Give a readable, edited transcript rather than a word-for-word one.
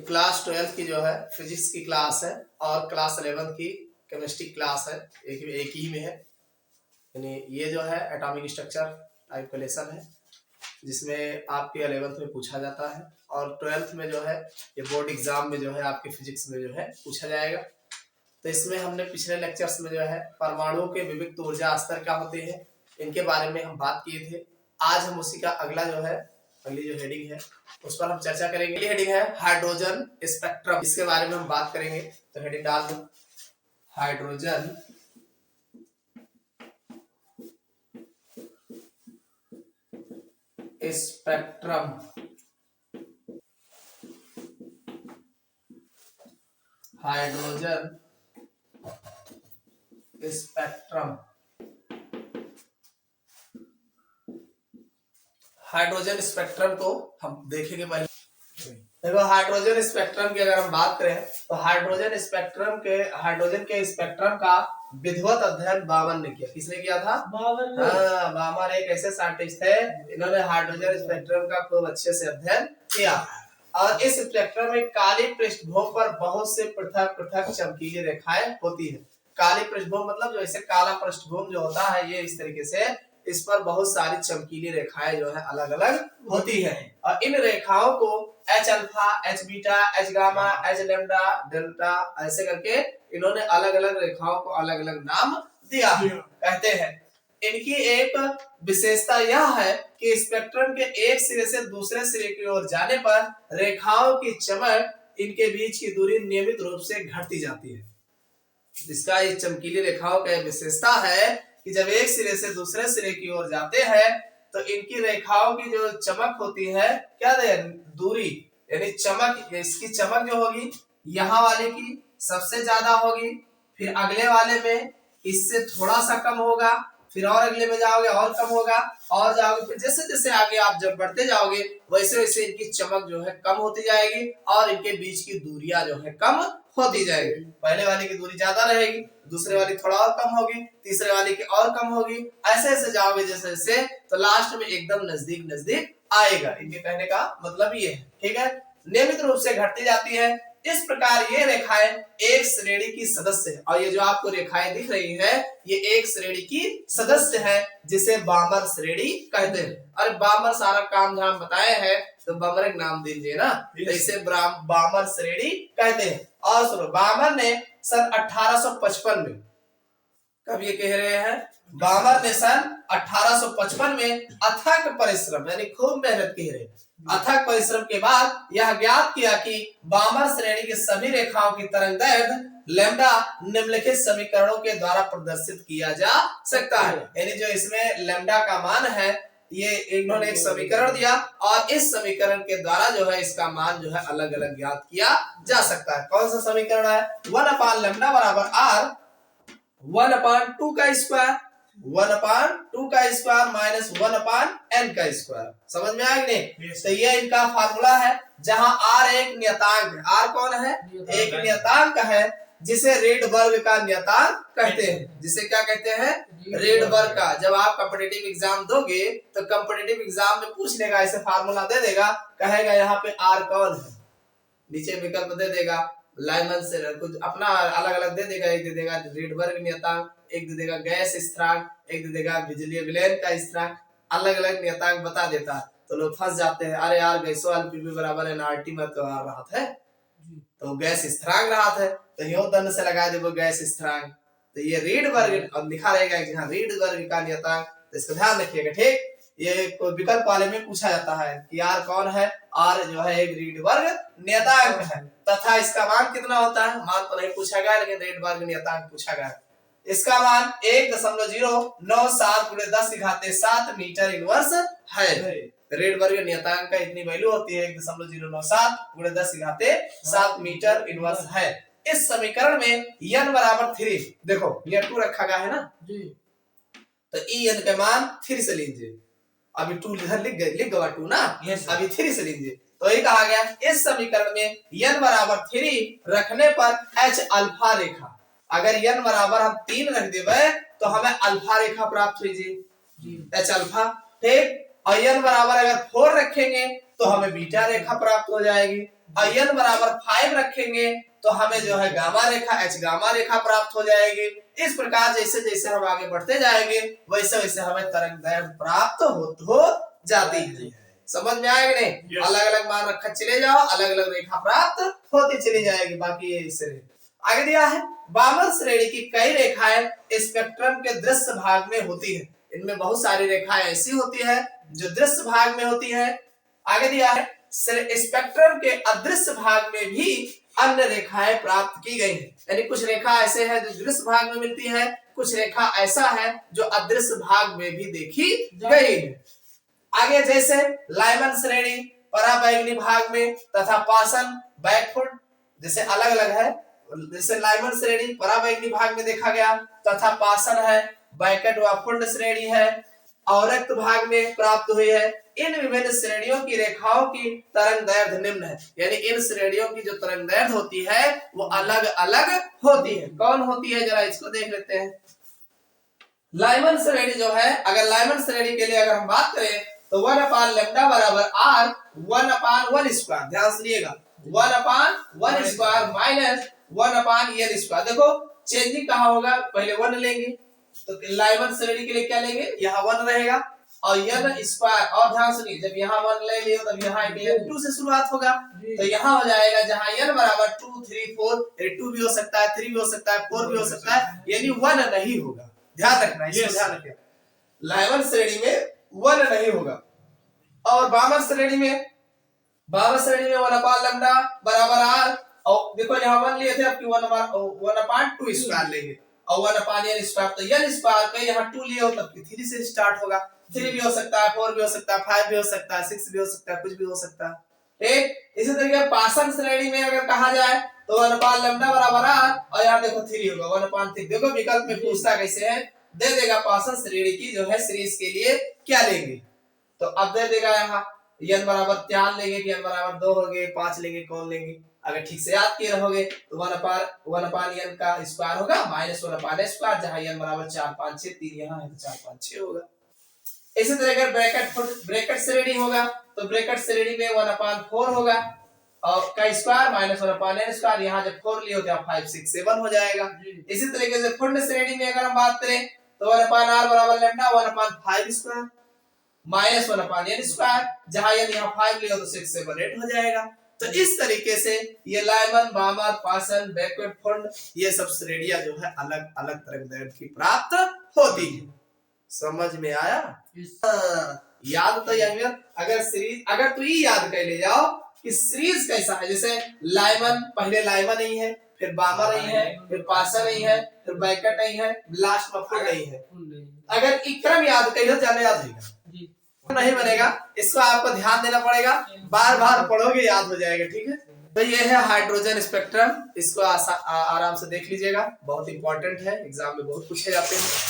Class 12 की जो है फिजिक्स की क्लास है और क्लास 11 की केमिस्ट्री क्लास है, एक ही में है। यानी ये जो है एटॉमिक स्ट्रक्चर टाइप का लेसन है जिसमें आपके 11th में पूछा जाता है और 12th में जो है ये बोर्ड एग्जाम में जो है आपके फिजिक्स में जो है पूछा जाएगा। तो इसमें हमने पिछले लेक्चर्स में जो है परमाणुओं के विविक्त ऊर्जा स्तर क्या होते हैं इनके बारे में हम बात किए थे। आज हम उसी का अगली जो हेडिंग है उस पर हम चर्चा करेंगे। ये हेडिंग है हाइड्रोजन स्पेक्ट्रम, इसके बारे में हम बात करेंगे। तो हेडिंग डाल दो hydrogen spectrum. Hydrogen spectrum, hydrogen spectrum को हम देखेंगे। पहले देखो हाइड्रोजन स्पेक्ट्रम की अगर हम बात करें तो हाइड्रोजन के स्पेक्ट्रम का विधिवत अध्ययन बामन ने किया। किसने किया था? बामन एक ऐसे साइंटिस्ट थे, इन्होंने हाइड्रोजन स्पेक्ट्रम का खूब अच्छे से अध्ययन किया। और इस स्पेक्ट्रम में काली पृष्ठभूमि पर बहुत से पृथक पृथक चमकीली रेखाएं होती है। काली पृष्ठभूमि मतलब जो ऐसे काला पृष्ठभूमि जो होता है ये इस तरीके से इस पर बहुत सारी चमकीली रेखाएं जो है अलग अलग होती है। और इन रेखाओं को H alpha, H beta, H gamma, H lambda, delta ऐसे करके इन्होंने अलग अलग रेखाओं को अलग अलग नाम दिया है। कहते हैं इनकी एक विशेषता यह है कि स्पेक्ट्रम के एक सिरे से दूसरे सिरे की ओर जाने पर रेखाओं की चमक, इनके बीच की दूरी नियमित रूप से घटती जाती है। इसका ये चमकीली रेखाओं का विशेषता है कि जब एक सिरे से दूसरे सिरे की ओर जाते हैं तो इनकी रेखाओं की जो चमक होती है क्या है, दूरी यानी चमक, इसकी चमक जो होगी यहाँ वाले की सबसे ज्यादा होगी, फिर अगले वाले में इससे थोड़ा सा कम होगा, फिर और अगले में जाओगे और कम होगा और जाओगे, फिर जैसे जैसे आगे आप जब बढ़ते जाओगे वैसे वैसे इनकी चमक जो है कम होती जाएगी और इनके बीच की दूरियां जो है कम होती जाएगी। पहले वाले की दूरी ज्यादा रहेगी, दूसरे वाली थोड़ा और कम होगी, तीसरे वाले की और कम होगी, ऐसे ऐसे जाओगे जैसे जैसे तो लास्ट में एकदम नजदीक नजदीक आएगा। इनके कहने का मतलब ये है, ठीक है। नियमित रूप से घटती जाती है। इस प्रकार ये रेखाएं एक श्रेणी की सदस्य है और ये जो आपको रेखाएं दिख रही है ये एक श्रेणी की सदस्य है जिसे बामर श्रेणी कहते हैं। और बामर सारा काम धाम बताए हैं तो बामर एक नाम दीजिए ना, इसे बामर श्रेणी कहते हैं। और सुनो, बामर ने सन 1855 में, कब ये कह रहे हैं, बामर ने सन 1855 में अथक परिश्रम यानी खूब मेहनत की है, अथक परिश्रम के बाद यह ज्ञात किया कि बामर श्रेणी की सभी रेखाओं की तरंगदैर्घ्य लैम्डा निम्नलिखित समीकरणों के द्वारा प्रदर्शित किया जा सकता है। यानी जो इसमें लैम्डा का मान है ये इन्होंने एक समीकरण दिया और इस समीकरण के द्वारा जो है इसका मान जो है अलग अलग ज्ञात किया जा सकता है। कौन सा समीकरण है? 1/लैम्डा बराबर r 1/2 का स्क्वायर, 1/2 का स्क्वायर माइनस 1/n का स्क्वायर। समझ में आया कि नहीं? तो ये इनका फार्मूला है जहां r एक नियतांक है। r कौन है? एक नियतांक है जिसे रीडबर्ग का नियतांक कहते हैं। जिसे क्या कहते हैं? रीडबर्ग का। जब आप कॉम्पिटिटिव एग्जाम दोगे तो कॉम्पिटिटिव एग्जाम में पूछ लेगा, ऐसे फार्मूला दे देगा, कहेगा यहाँ पे r कौन है, नीचे विकल्प दे देगा, लाइमन से कुछ अपना अलग अलग दे देगा। एक दे देगा रीडबर्ग नियतांक, एक दे देगा गैस स्थिरांक, एक दे देगा बिजली विलयन का स्थिरांक, अलग अलग नियतांक बता देता है। तो लोग फंस जाते हैं, अरे यार गैसो एलपीवी बराबर एनआरटी में तो आ रहा है तो गैस स्थिरांक रहा है तो यो दंड से लगा दे वो गैस स्थिरांक। तो ये रीडबर्ग अब लिखा रहेगा जहां रीडबर्ग का नियतांक, तो इसका ध्यान रखिएगा, ठीक। ये कोई विकल्प वाले में पूछा जाता है कि r कौन है, r जो है एक रीडबर्ग नियतांक है तथा इसका मान कितना होता है, मान तो नहीं पूछा गया लेकिन रीडबर्ग नियतांक पूछा गया। इसका मान 1.097 × 10⁻7 मीटर इनवर्स है। रीडबर्ग नियतांक का इतनी वैल्यू होती है 1.097 × 10⁻7 मीटर इनवर्स है। इस समीकरण में n बराबर 3, देखो ये 2 रखा गया है ना जी, तो en का मान 3 से लीजिए। अभी 2 इधर लिख गवा 2 ना, अभी 3 से लीजिए। तो ये कहा गया इस समीकरण में n बराबर 3 रखने पर h अल्फा रेखा, अगर n बराबर हम 3 रख देवे तो हमें अल्फा रेखा प्राप्त होगी, h अल्फा, ठीक। और n बराबर अगर 4 रखेंगे तो हमें बीटा रेखा प्राप्त हो जाएगी। और n बराबर 5 रखेंगे तो हमें जो है गामा रेखा H गामा रेखा प्राप्त हो जाएगी। इस प्रकार जैसे जैसे हम आगे बढ़ते जाएंगे वैसे वैसे हमें तरंग दैर्घ्य प्राप्त हो जाती है। समझ में आएगा नहीं? अलग अलग मान रखा चले जाओ, अलग अलग रेखा प्राप्त होती चली जाएगी। बाकी ये इससे आगे दिया है बामन श्रेणी की कई रेखाएं स्पेक्ट्रम के दृश्य भाग में होती है। इनमें बहुत सारी रेखाएं ऐसी होती है जो दृश्य भाग में होती है। आगे दिया है स्पेक्ट्रम के अदृश्य भाग में भी अन्य रेखाएं प्राप्त की गई हैं। यानी कुछ रेखा ऐसे है जो दृश्य भाग में मिलती है, कुछ रेखा ऐसा है जो अदृश्य भाग में भी देखी गई है। आगे जैसे लाइमन श्रेणी पराबैंगनी भाग में तथा पासन बैकफुट जैसे अलग अलग है। जैसे लाइमन श्रेणी पराबैंगनी भाग में देखा गया तथा पासन है, बैकट व फुंड श्रेणी है और रक्त भाग में प्राप्त हुई है। इन विभिन्न श्रेणियों की रेखाओं की तरंग दैर्घ्य निम्न है। यानी इन श्रेणियों की जो तरंग दैर्घ्य होती है वो अलग अलग होती है। कौन होती है जरा इसको देख लेते हैं। लाइमन श्रेणी जो है, अगर लाइमन श्रेणी के लिए अगर हम बात करें तो 1/λ बराबर r 1/1 स्क्वायर। ध्यान से सुनिएगा 1/1 स्क्वायर माइनस 1/n स्क्वायर। देखो चेंजिंग कहाँ होगा, पहले 1 लेंगे तो लाइमन श्रेणी के लिए क्या लेंगे, यहाँ 1 रहेगा और n स्क्वायर। और ध्यान सुनिए जब यहाँ 1 ले लियो तब यहाँ 2 से शुरुआत होगा तो यहाँ हो जाएगा जहाँ n बराबर 2 3 4 2 भी हो सकता है, 3 भी हो सकता है, 4 भी हो सकता है, यानी 1 नहीं होगा। ध्यान रखना, इसको ध्यान रखिए। लाइमन श्रेणी में 1 नहीं होगा। और बामन श्रेणी में 1/λ बराबर r और देखो यहाँ 1 लिए थे अब 1/2 स्क्वायर लेंगे और 1/n स्क्वायर। तो n स्क्वायर पे यहाँ 2 लिए हो तब 3 से स्टार्ट होगा। 3 भी हो सकता है, 4 भी हो सकता है, 5 भी हो सकता है, 6 भी हो सकता है, कुछ भी हो सकता है। ठीक इसी तरीके पासन श्रेणी में अगर कहा जाए तो 1/λ बराबर r और यहाँ देखो 3 होगा 1/3। देखो विकल्प में पूछता कैसे है, दे देगा पासन श्रेणी की जो है सीरीज के लिए क्या लेंगे तो अब दे देगा यहाँ n बराबर 4 लेंगे कि n बराबर 2 हो गए, 5 लेंगे, कौन लेंगे। अगर ठीक से याद किए रहोगे तो 1/n का स्क्वायर होगा माइनस 1/n स्क्वायर जहां n बराबर 4 5 6 3 यहाँ है तो 4 5 6 होगा। इसी तरह अगर ब्रैकेट श्रेणी होगा तो ब्रैकेट श्रेणी में 1/4 होगा और का स्क्वायर माइनस 1/n स्क्वायर। यहाँ जब 4 लिए होते हैं 5 6 7 हो जाएगा। इसी तरीके से फुंड श्रेणी में अगर हम बात करें तो 1/r बराबर lambda 1/5 square minus 1/n square जहां n यहाँ 5 लिया तो 6 7 8 हो जाएगा। तो इस तरीके से ये लाइमन बामर पासन बैकवर्ड फुंड ये सब श्रेणियां जो है अलग अलग तरंग दैर्घ्य की प्राप्त होती है। समझ में आया? याद तो यही है। अगर सीरीज अगर तू ये याद कर ले जाओ कि सीरीज कैसा है, जैसे लाइमन पहले लाइमन नहीं है, फिर बामर नहीं है, फिर पासन नहीं है, फिर बैकट नहीं है, लास्ट में फुंड नहीं है। अगर क्रम याद कर लो जाने याद होगा नहीं बनेगा, इसको आपको ध्यान देना पड़ेगा, बार बार पढ़ोगे याद हो जाएगा। ठीक है, तो ये है हाइड्रोजन स्पेक्ट्रम। इसको आराम से देख लीजिएगा, बहुत इंपॉर्टेंट है, एग्जाम में बहुत पूछे जाते हैं।